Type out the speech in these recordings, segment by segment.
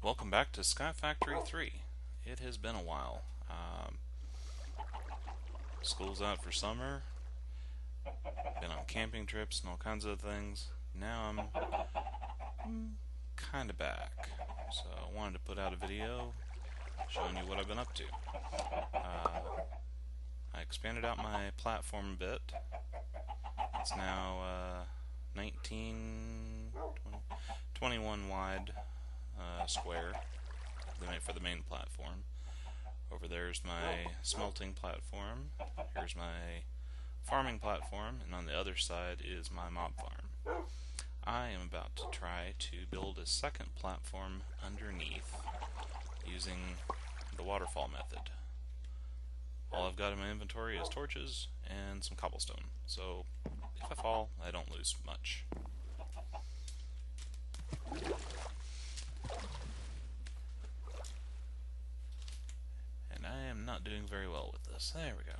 Welcome back to Sky Factory 3. It has been a while. School's out for summer, been on camping trips and all kinds of things. Now I'm kind of back. So I wanted to put out a video showing you what I've been up to. I expanded out my platform a bit. It's now 19, 20, 21 wide square for the main platform. Over there's my smelting platform. Here's my farming platform, and on the other side is my mob farm. I am about to try to build a second platform underneath using the waterfall method. All I've got in my inventory is torches and some cobblestone, so if I fall, I don't lose much. And I am not doing very well with this. There we go.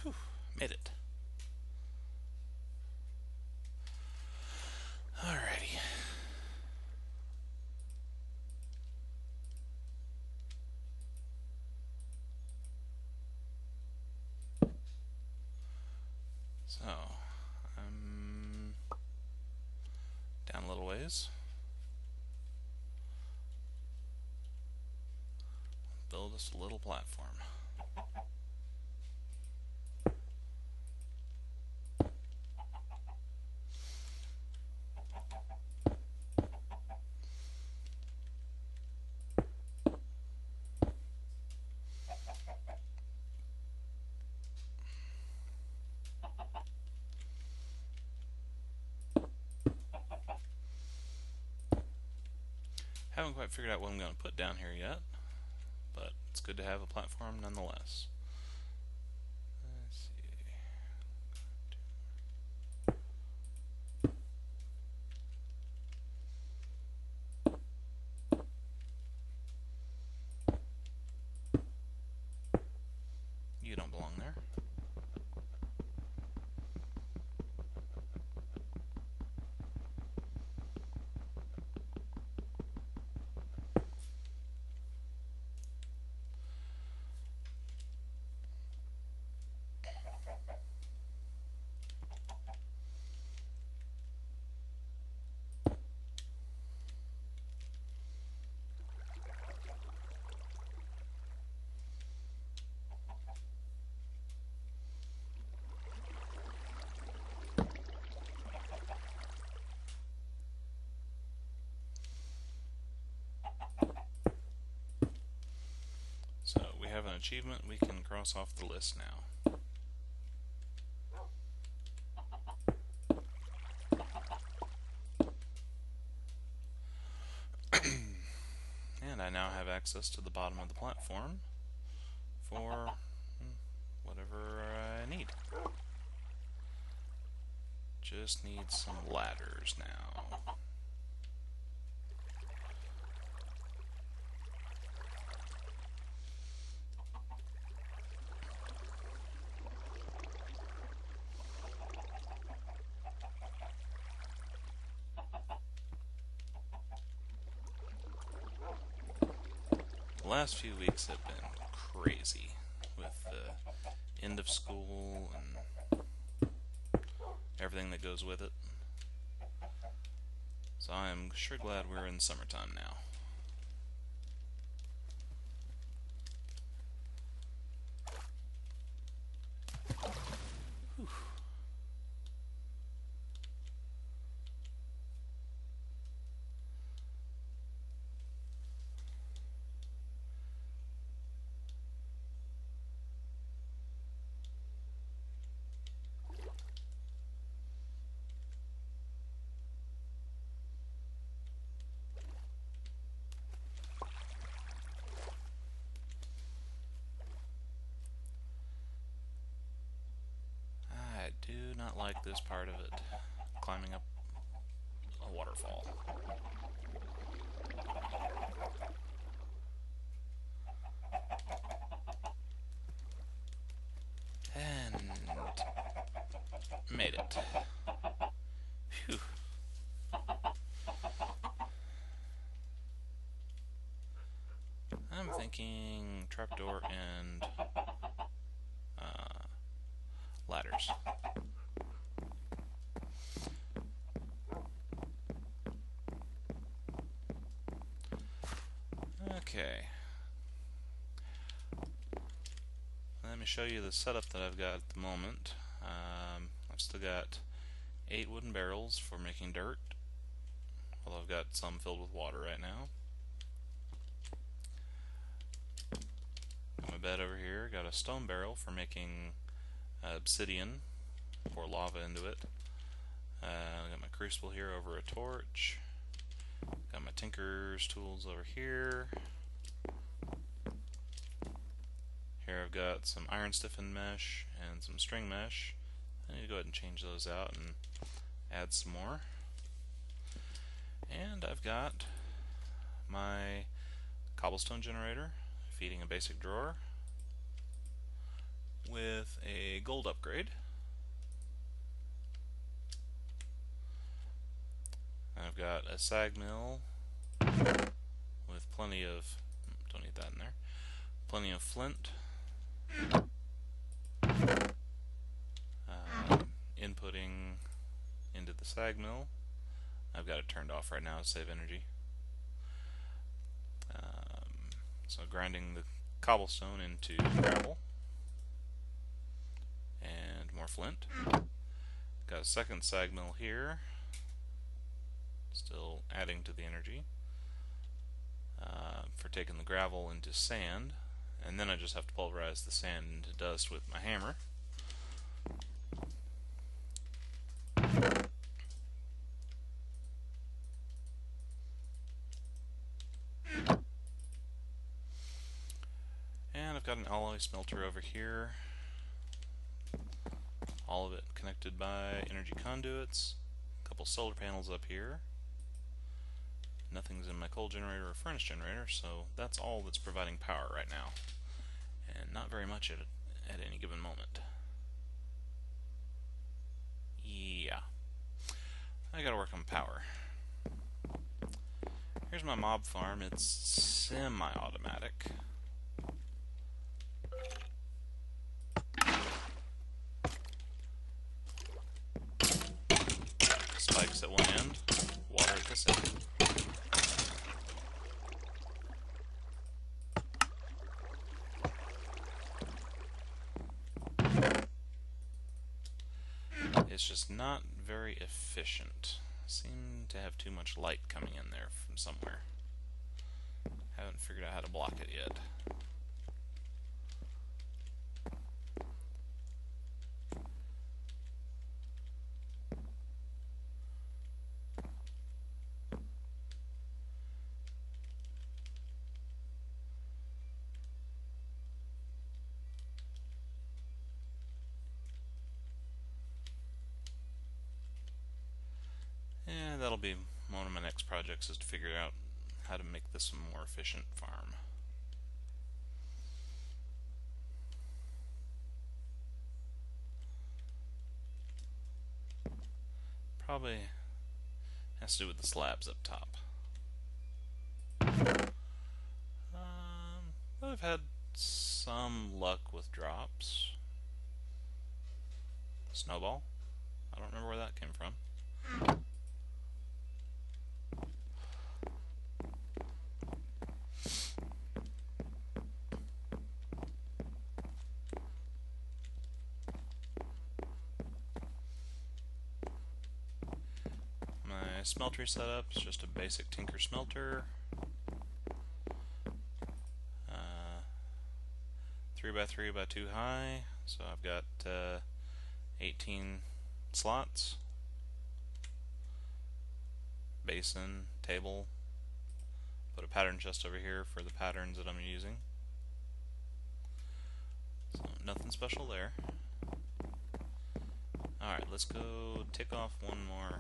Whew, made it. Alrighty. So, I'm down a little ways. Build us a little platform. Haven't quite figured out what I'm going to put down here yet, but it's good to have a platform nonetheless. Let's see. You don't belong there. So we have an achievement we can cross off the list now. And I now have access to the bottom of the platform for whatever I need. Just need some ladders now. The last few weeks have been crazy with the end of school and everything that goes with it. So I am sure glad we're in summertime now. Whew. like this part of it, climbing up a waterfall. And made it. Phew. I'm thinking trapdoor and ladders. Okay. Let me show you the setup that I've got at the moment. I've still got 8 wooden barrels for making dirt, although I've got some filled with water right now. Got my bed over here, got a stone barrel for making obsidian, pour lava into it. Got my crucible here over a torch. Got my tinker's tools over here. Here I've got some iron stiffened mesh and some string mesh. I need to go ahead and change those out and add some more. And I've got my cobblestone generator feeding a basic drawer with a gold upgrade. I've got a sag mill with plenty of, don't need that in there, plenty of flint, inputting into the sag mill. I've got it turned off right now to save energy. So grinding the cobblestone into gravel and more flint. Got a second sag mill here, still adding to the energy for taking the gravel into sand, and then I just have to pulverize the sand into dust with my hammer. And I've got an alloy smelter over here, all of it connected by energy conduits, a couple solar panels up here. Nothing's in my coal generator or furnace generator, so that's all that's providing power right now, and not very much at any given moment. Yeah, I gotta work on power. Here's my mob farm. It's semi-automatic. Spikes at one end, water at this end. It's just not very efficient. Seem to have too much light coming in there from somewhere. Haven't figured out how to block it yet. And that'll be one of my next projects, is to figure out how to make this a more efficient farm. Probably has to do with the slabs up top. But I've had some luck with drops. Snowball? I don't remember where that came from. My smeltery setup is just a basic tinker smelter. 3x3x2 high, so I've got 18 slots, basin, table, put a pattern chest over here for the patterns that I'm using. So nothing special there. Alright, let's go tick off one more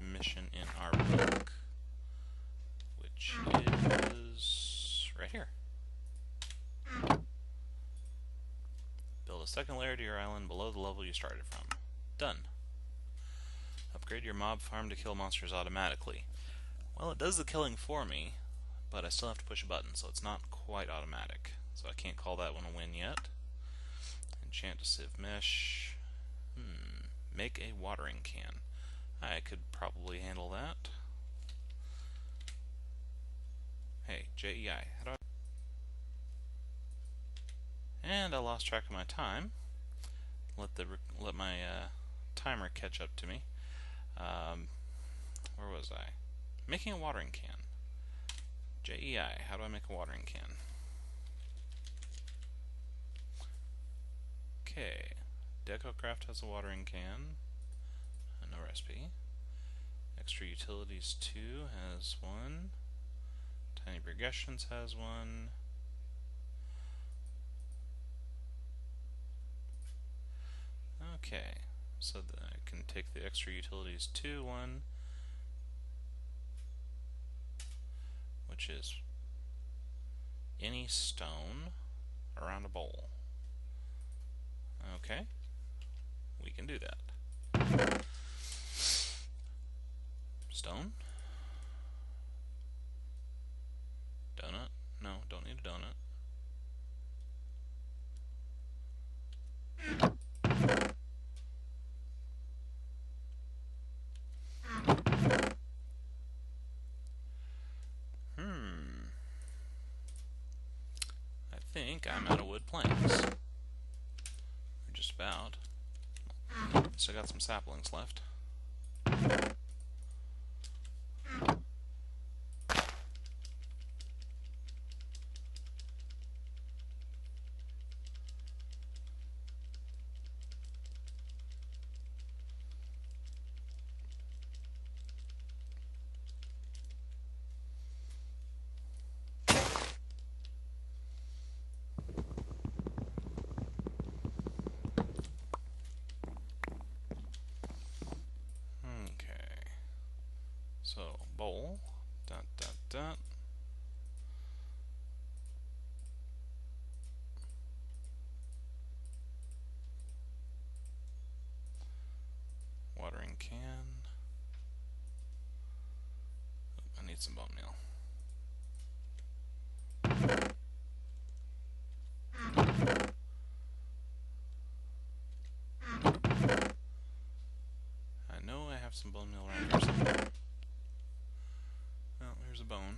mission in our book, which is right here. Build a second layer to your island below the level you started from. Done. Upgrade your mob farm to kill monsters automatically. Well, it does the killing for me, but I still have to push a button, so it's not quite automatic. So I can't call that one a win yet. Enchant a sieve mesh. Make a watering can. I could probably handle that. Hey, JEI, how do I... And I lost track of my time. Let my timer catch up to me. Where was I? Making a watering can. JEI, how do I make a watering can? Okay, DecoCraft has a watering can. No recipe. Extra Utilities 2 has one. Tiny Progressions has one. Okay, so I can take the Extra Utilities 2 one, which is any stone around a bowl. Okay, we can do that. Stone? Donut? No, don't need a donut. I think I'm out of wood planks. Just about. So I got some saplings left. So, bowl, dot, dot, dot. Watering can. I need some bone meal. I know I have some bone meal around here somewhere. Well, here's a bone.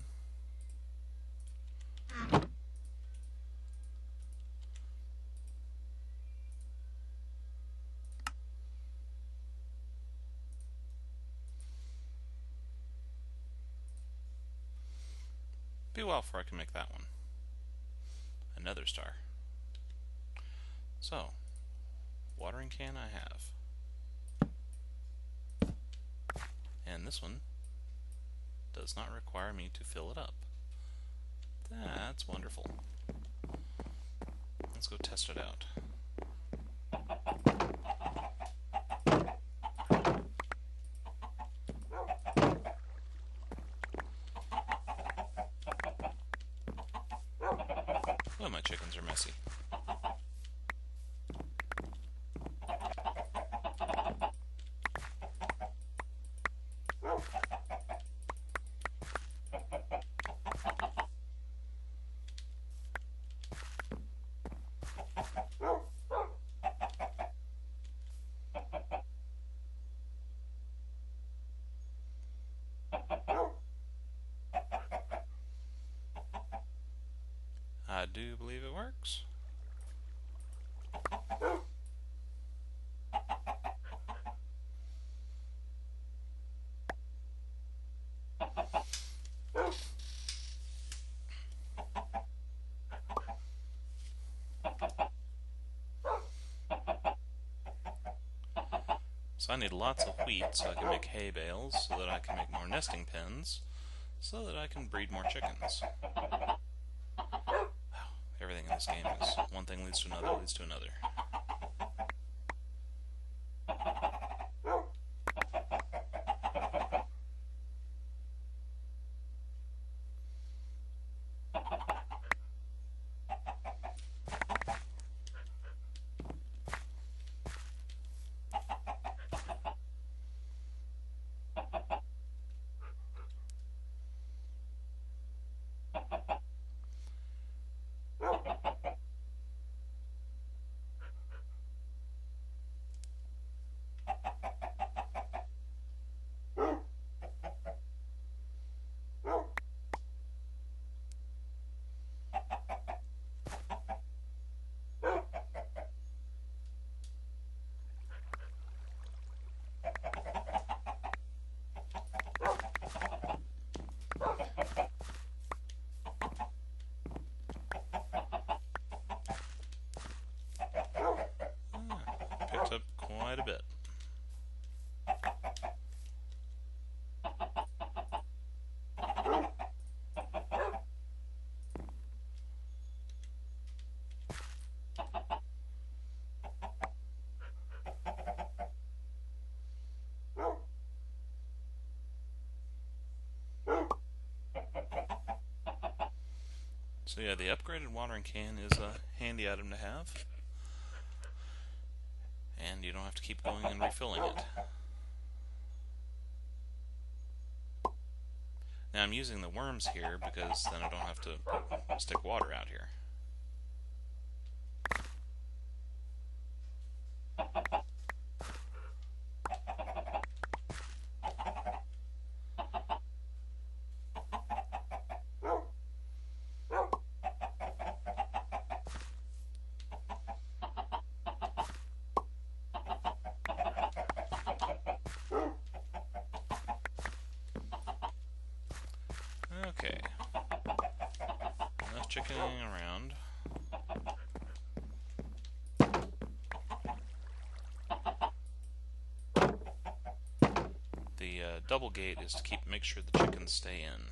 Be a while before I can make that one. Another star. So, watering can I have. And this one does not require me to fill it up. That's wonderful. Let's go test it out. Oh, my chickens are messy. I do believe it works. So I need lots of wheat so I can make hay bales, so that I can make more nesting pens, so that I can breed more chickens. Everything in this game is one thing leads to another, leads to another. quite a bit. So yeah, the upgraded watering can is a handy item to have, and you don't have to keep going and refilling it. Now I'm using the worms here because then I don't have to stick water out here. Okay, enough chickening around. The double gate is to make sure the chickens stay in.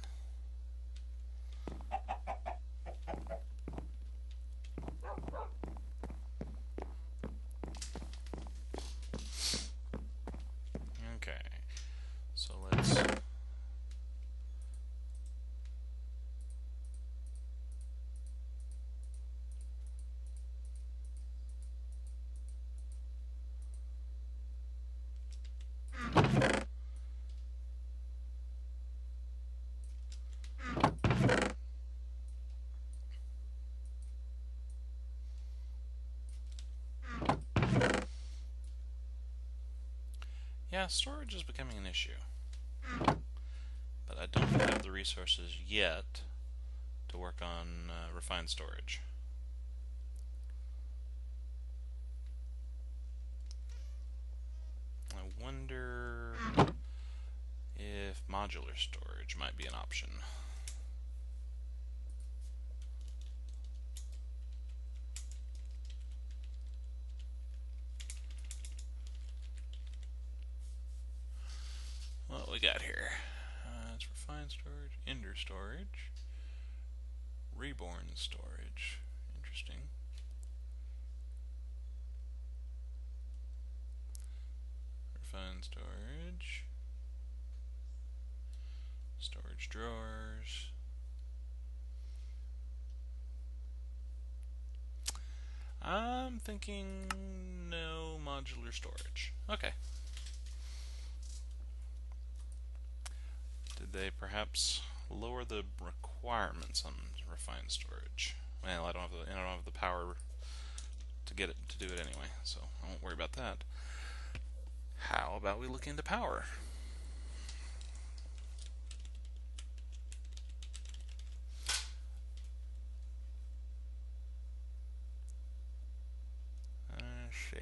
Okay, so let's yeah, storage is becoming an issue. But I don't have the resources yet to work on refined storage. I wonder if modular storage might be an option. What we got here? It's refined storage, ender storage, reborn storage. Interesting. Refined storage, storage drawers. I'm thinking no modular storage. Okay. Did they perhaps lower the requirements on refined storage? Well, I don't have the power to get it to do it anyway, so I won't worry about that. How about we look into power? Let's see.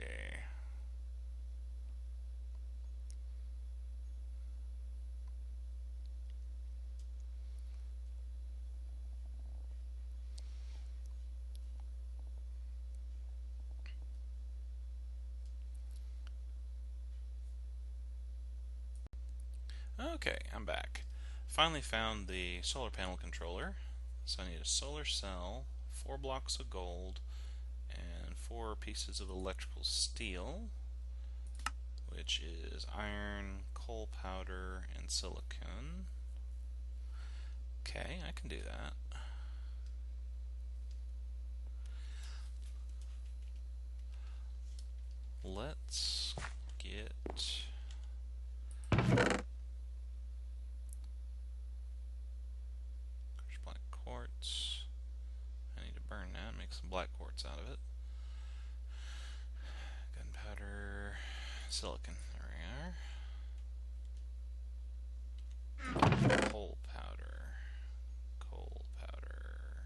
Okay, I'm back. Finally found the solar panel controller. So I need a solar cell, 4 blocks of gold, and 4 pieces of electrical steel, which is iron, coal powder, and silicon. Okay, I can do that. Let's get black quartz. I need to burn that, make some black quartz out of it. Gunpowder, silicon. There we are. Coal powder. Coal powder.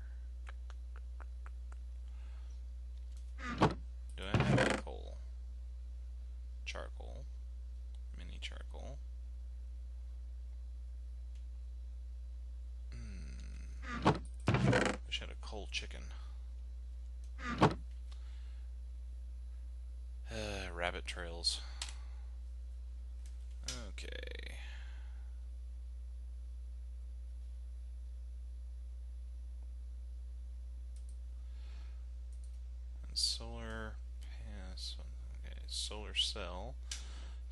Do I have any coal? Charcoal. Mini charcoal. Wish I had a coal chicken. Rabbit rabbit trails. Okay. And solar pass. Okay, solar cell.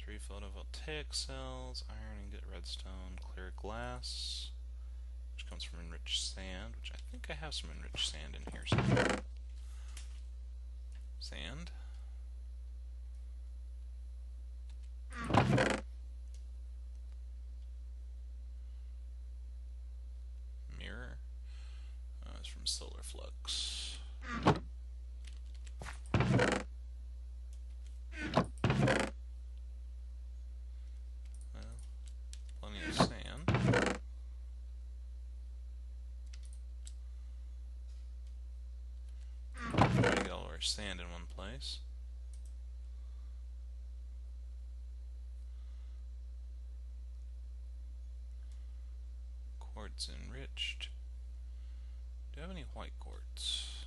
3 photovoltaic cells, iron ingot, redstone, clear glass, which comes from enriched sand, which I think I have some enriched sand in here somewhere. Sand. Mirror. It's from solar flux. Well, plenty of sand. Try to get all our sand in one place. Quartz enriched. Do I have any white quartz?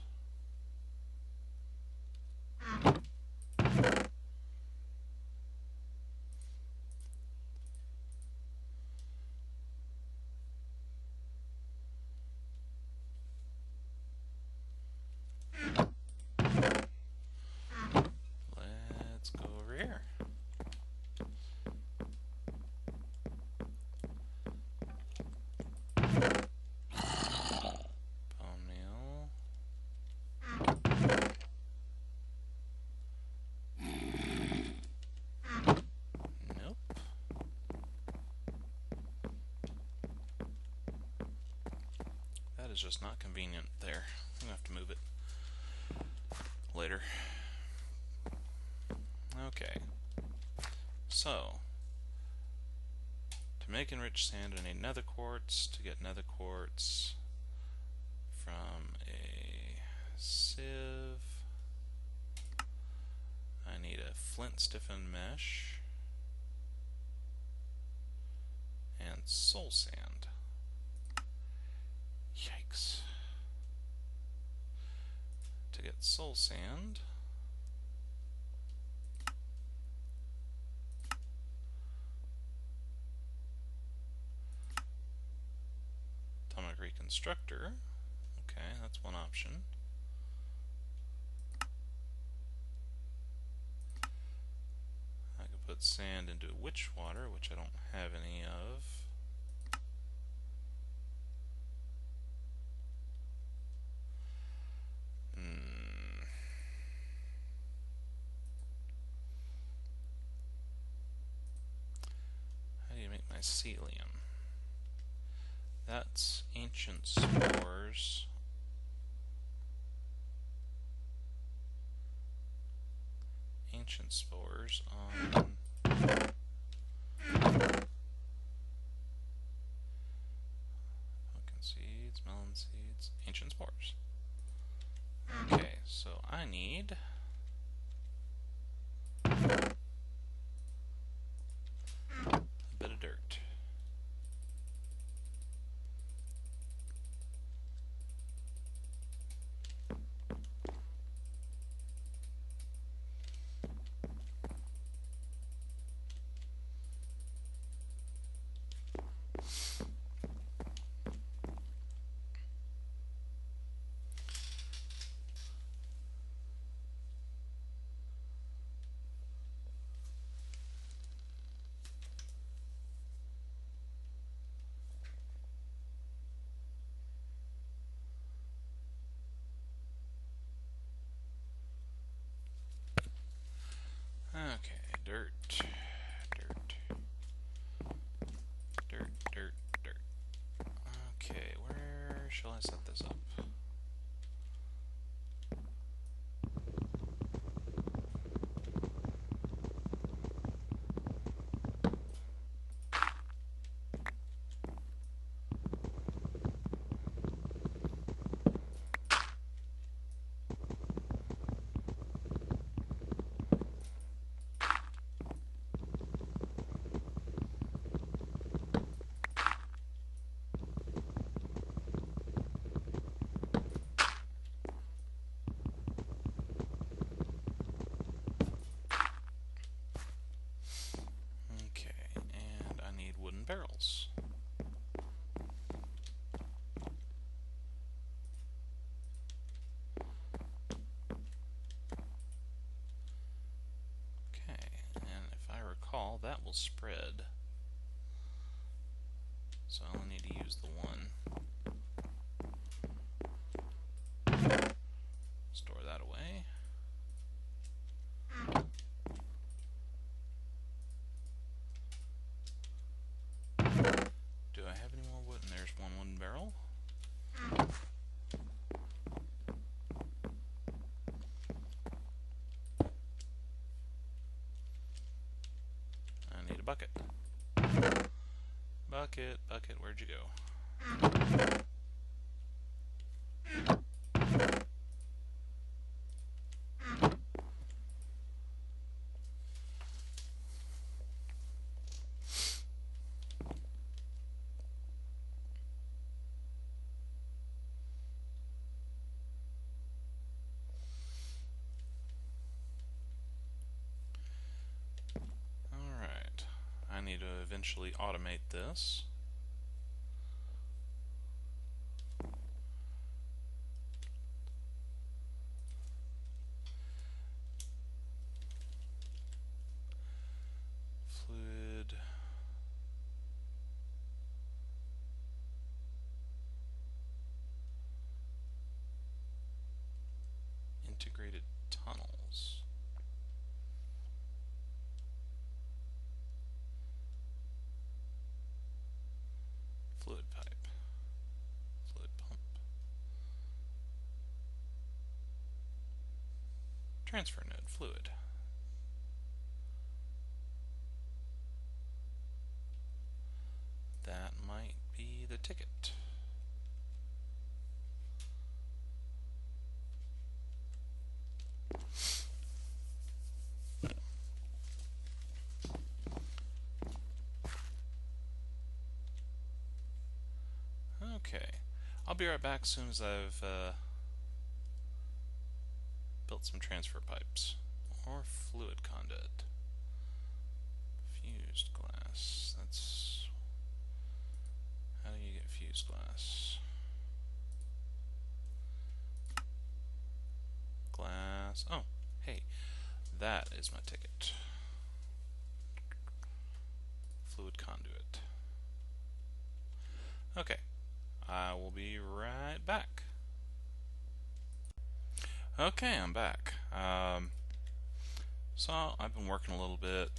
Let's go over here. Bone meal. Nope. That is just not convenient there. I'm gonna have to move it later. Okay. So, to make enriched sand, I need nether quartz. To get nether quartz from a sieve, I need a flint stiffened mesh and soul sand. Yikes. To get soul sand, atomic reconstructor. Okay, that's one option. I could put sand into witch water, which I don't have any of. How do you make mycelium? That's ancient spores. Ancient spores on pumpkin seeds, melon seeds, ancient spores. Okay, so I need a bit of dirt. Okay, dirt, dirt. Okay, where shall I set this up? will spread. So I only need to use the one. Store that away. Do I have any more wood? And there's one wooden barrel. I need a bucket. Bucket, bucket, where'd you go? Alright, I need to eventually automate this. Fluid. Integrated tunnels. Fluid pipe. Fluid pump. Transfer node. Fluid. That might be the ticket. Okay, I'll be right back as soon as I've built some transfer pipes or fluid conduit. Fused glass. That's how do you get fused glass? Glass. Oh, hey, that is my ticket. Fluid conduit. Okay, I will be right back. Okay, I'm back. So I've been working a little bit.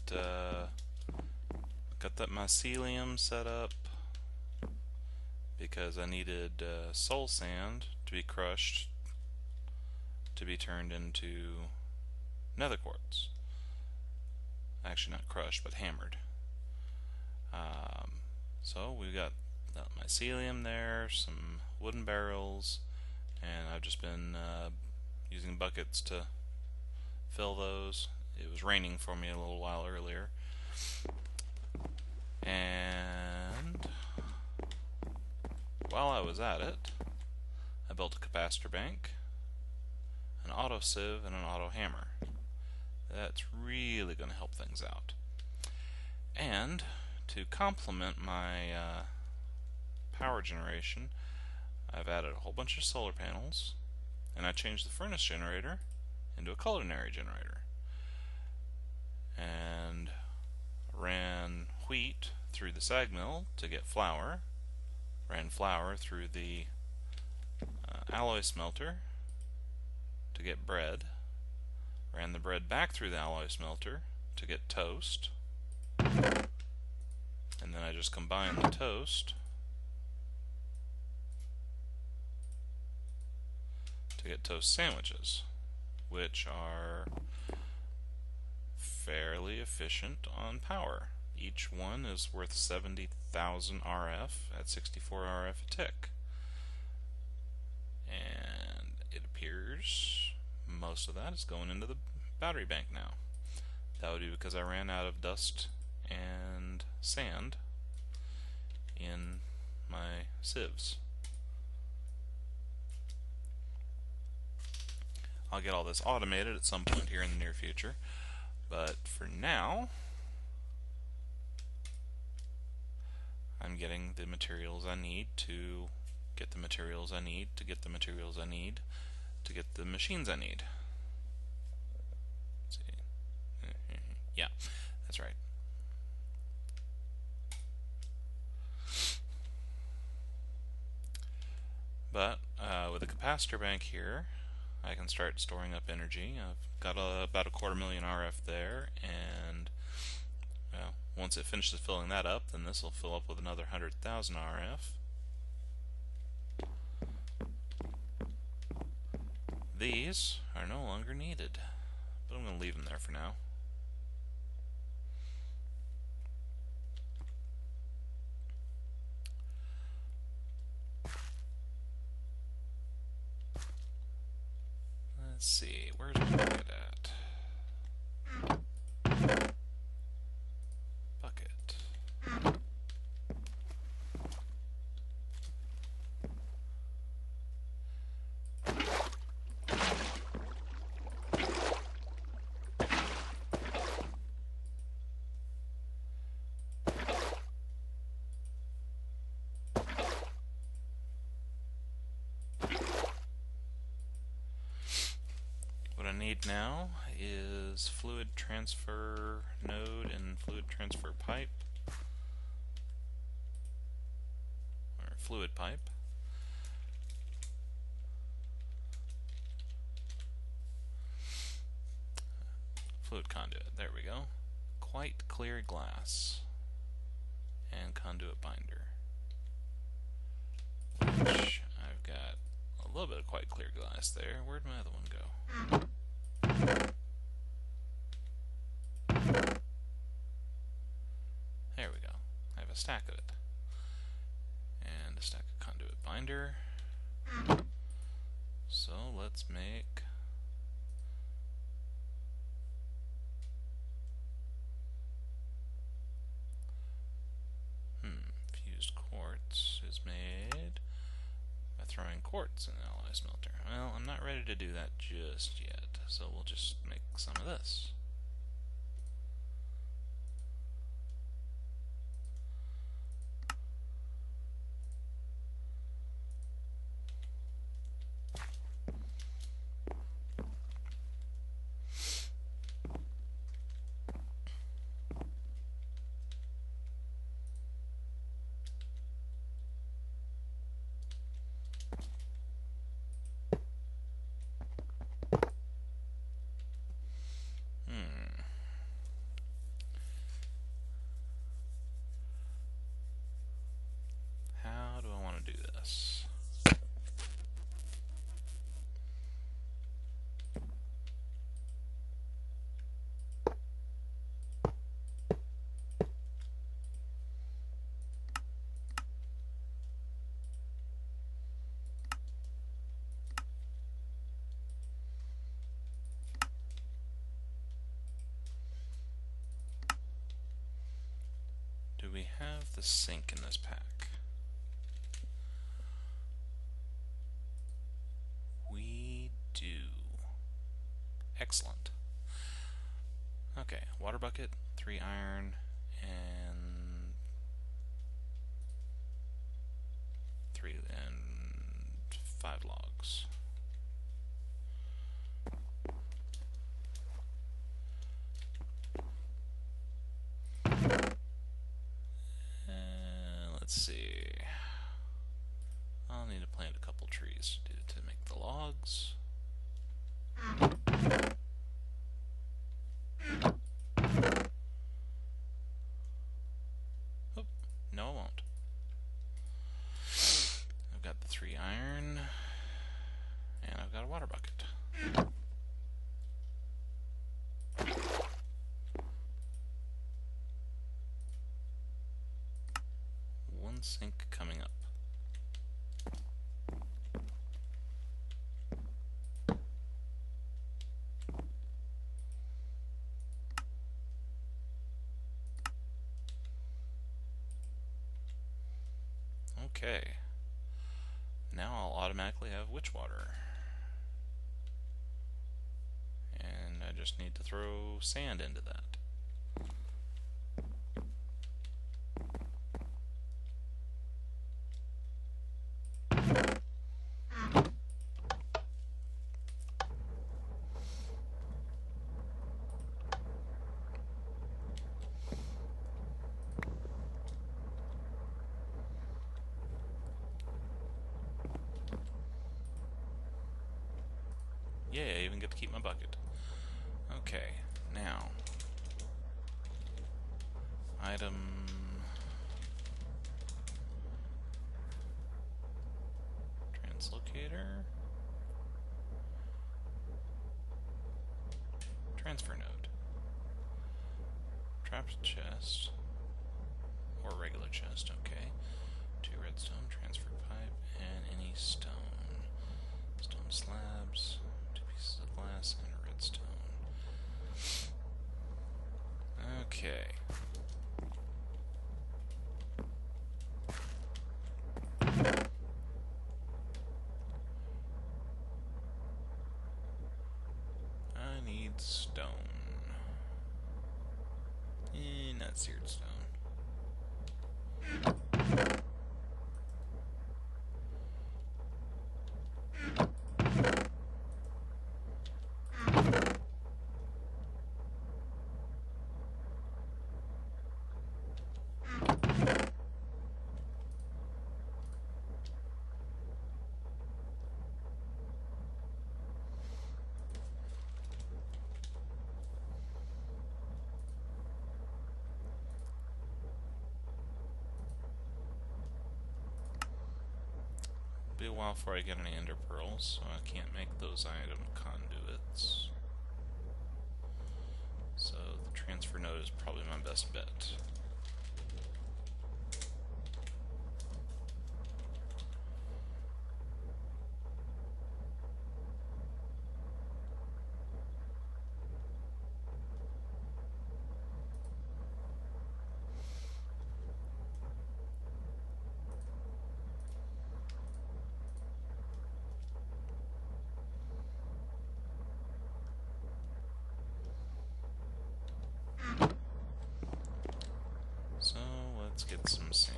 Got that mycelium set up because I needed soul sand to be crushed to be turned into nether quartz. Actually, not crushed, but hammered. So we've got that mycelium there, some wooden barrels, and I've just been using buckets to fill those. It was raining for me a little while earlier. And while I was at it, I built a capacitor bank, an auto sieve, and an auto hammer. That's really going to help things out. And to complement my power generation, I've added a whole bunch of solar panels, and I changed the furnace generator into a culinary generator. And ran wheat through the sag mill to get flour, ran flour through the alloy smelter to get bread, ran the bread back through the alloy smelter to get toast, and then I just combined the toast to get toast sandwiches, which are fairly efficient on power. Each one is worth 70,000 RF at 64 RF a tick. And it appears most of that is going into the battery bank now. That would be because I ran out of dust and sand in my sieves. I'll get all this automated at some point here in the near future, but for now I'm getting the materials I need to get the materials I need to get the materials I need to get the machines I need. Let's see. Yeah, that's right. capacitor bank here, I can start storing up energy. I've got about 250,000 RF there, and well, once it finishes filling that up, then this will fill up with another 100,000 RF. These are no longer needed, but I'm going to leave them there for now. Let's see, where's my bucket at? Bucket. What I need now is fluid transfer node and fluid transfer pipe, or fluid pipe. Fluid conduit, there we go. Quite clear glass and conduit binder, which I've got a little bit of quite clear glass there. Where'd my other one go? There we go. I have a stack of it. And a stack of conduit binder. So let's make fused quartz is made by throwing quartz in the alloy smelter. Well, I'm not ready to do that just yet, so we'll just make some of this. How do I want to do this? Do we have the sink in this pack? We do. Excellent. Okay, water bucket, 3 iron, and 5 logs. Let's see. I'll need to plant a couple trees to make the logs. Oh, no, I won't. I've got the 3 iron, and I've got a water bucket. One sink coming up. Okay, now I'll automatically have witch water, and I just need to throw sand into that. keep my bucket. Okay, now item translocator, transfer node, trapped chest, or regular chest, okay. 2 redstone, transfer pipe, and any stone. Stone slabs, 2 pieces of glass, and a redstone. Okay. I need stone. Not seared stone. Be a while before I get any ender pearls, so I can't make those item conduits. So the transfer node is probably my best bet. So let's get some sand.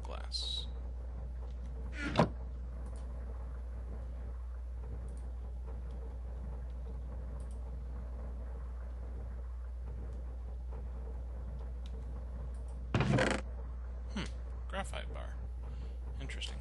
Glass. Graphite bar. Interesting.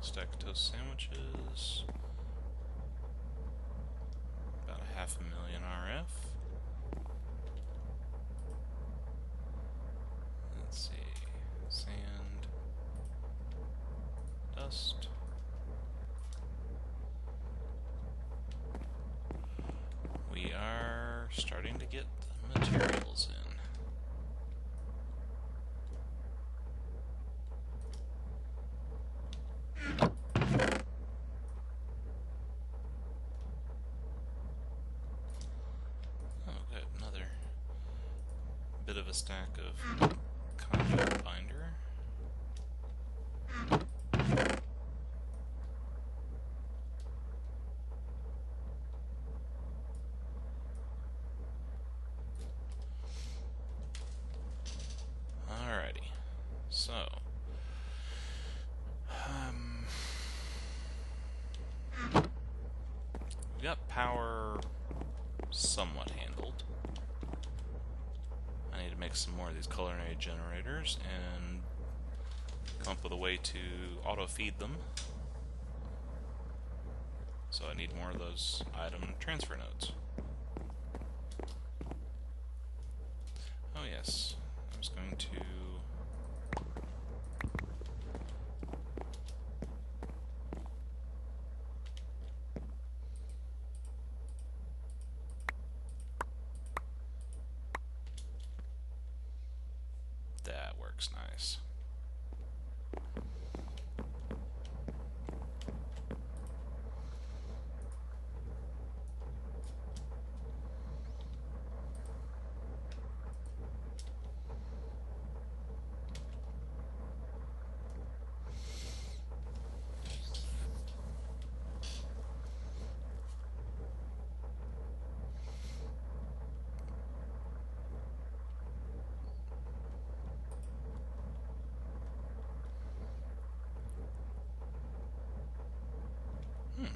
Stack of toast sandwiches. About 500,000 RF. Let's see. Sand. Dust. We are starting to get the materials in. Bit of a stack of conduit binder. Alrighty, so we got power somewhat handled. I need to make some more of these culinary generators and come up with a way to auto-feed them. So I need more of those item transfer nodes. Oh yes, I was going to... works nice.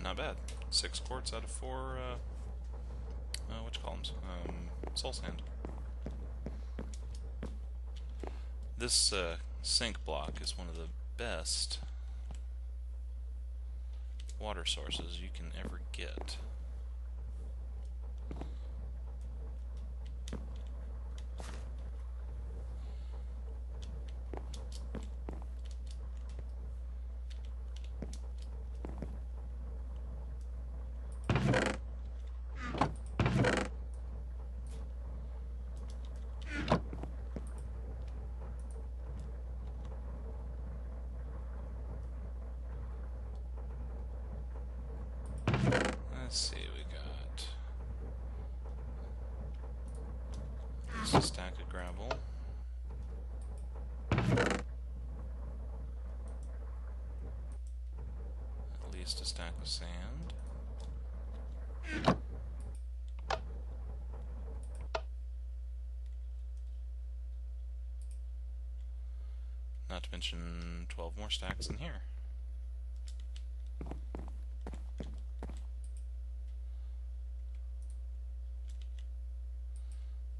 Not bad. 6 quartz out of 4, which columns? Soul sand. This sink block is one of the best water sources you can ever get. Let's see, we got just a stack of gravel. At least a stack of sand. Not to mention 12 more stacks in here.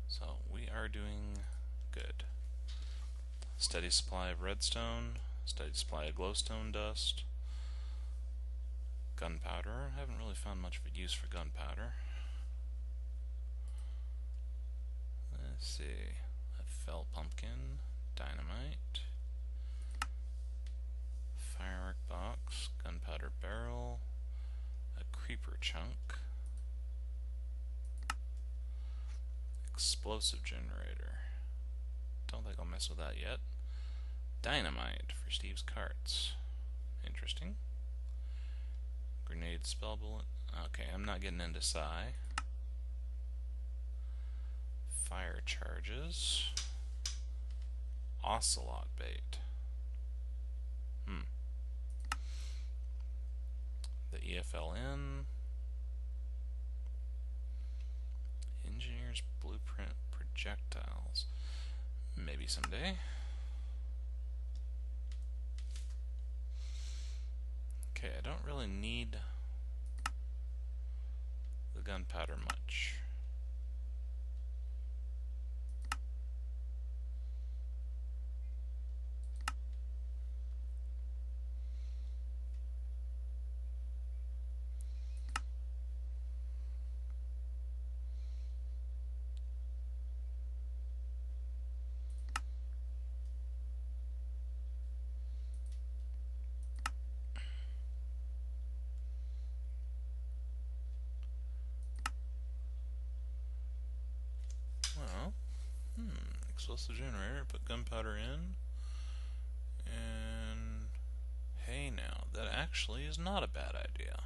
So we are doing good. Steady supply of redstone, steady supply of glowstone dust, gunpowder. I haven't really found much of a use for gunpowder. Let's see. A fell pumpkin, dynamite, firework box, gunpowder barrel, a creeper chunk, explosive generator. Don't think I'll mess with that yet. Dynamite for Steve's carts. Interesting. Grenade spell bullet. Okay, I'm not getting into psi. Fire charges. Ocelot bait. The EFLN. Engineer's blueprint projectiles. Maybe someday. Okay, I don't really need the gunpowder much. Explosive generator, put gunpowder in, and hey now, that actually is not a bad idea.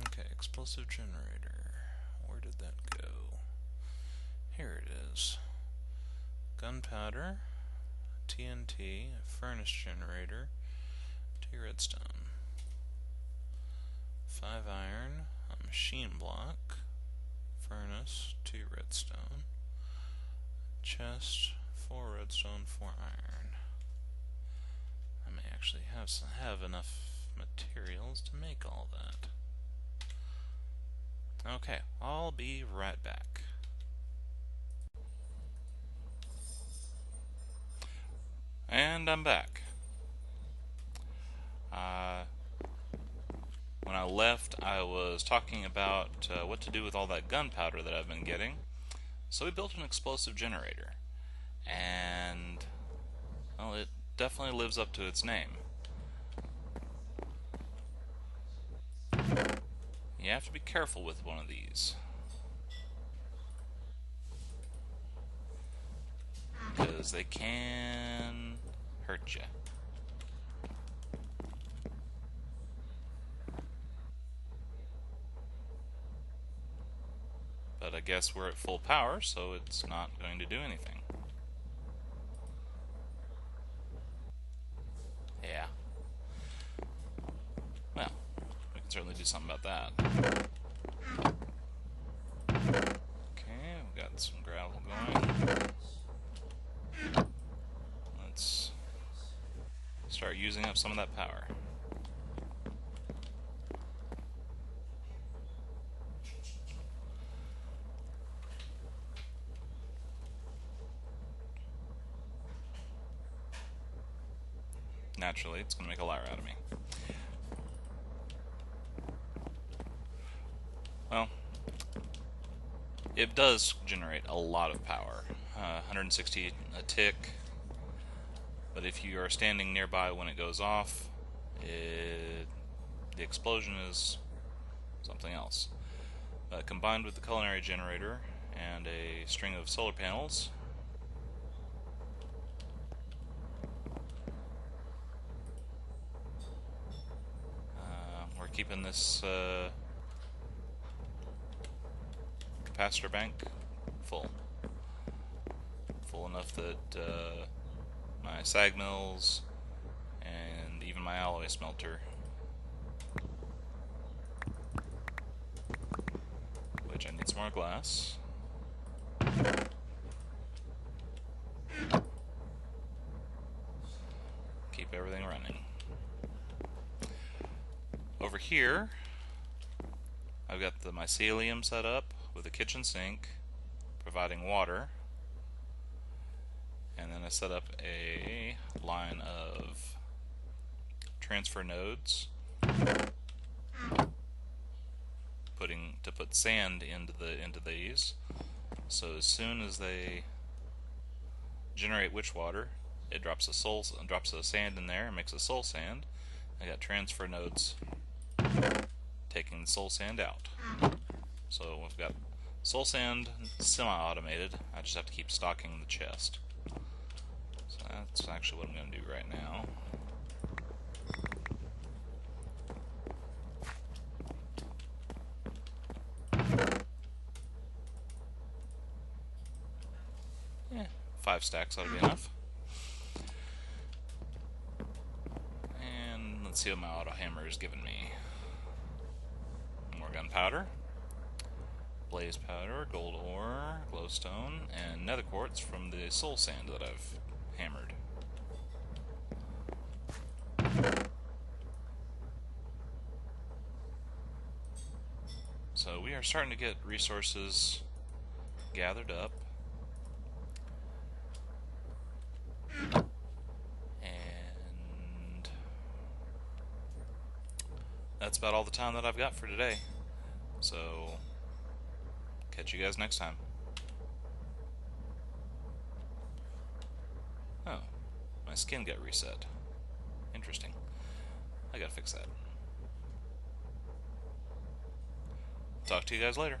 Okay, explosive generator, where did that go? Here it is. Gunpowder, TNT, a furnace generator, 2 redstone, 5 iron, a machine block, furnace, 2 redstone, chest, 4 redstone, 4 iron. I may actually have enough materials to make all that. Okay, I'll be right back. And I'm back. When I left, I was talking about what to do with all that gunpowder that I've been getting. So we built an explosive generator. And, well, it definitely lives up to its name. You have to be careful with one of these, because they can hurt you. But I guess we're at full power, so it's not going to do anything. Yeah. Well, we can certainly do something about that. Okay, we've got some gravel going. Let's start using up some of that power. Naturally, it's going to make a liar out of me. Well, it does generate a lot of power. 160 a tick. But if you are standing nearby when it goes off, the explosion is something else. Combined with the culinary generator and a string of solar panels, we're keeping this capacitor bank full. Full enough that my sag mills and even my alloy smelter, which I need some more glass. Keep everything running. Over here, I've got the mycelium set up with a kitchen sink, providing water. And then I set up a line of transfer nodes to put sand into these. So as soon as they generate witch water, it drops a sand in there and makes a soul sand. I got transfer nodes taking the soul sand out. So we've got soul sand semi-automated. I just have to keep stocking the chest. So that's actually what I'm going to do right now. Yeah, 5 stacks ought to be enough. And let's see what my auto hammer is giving me. More gunpowder, blaze powder, gold ore, glowstone, and nether quartz from the soul sand that I've hammered. So we are starting to get resources gathered up. And that's about all the time that I've got for today. So catch you guys next time. Oh, my skin got reset. Interesting. I gotta fix that. Talk to you guys later.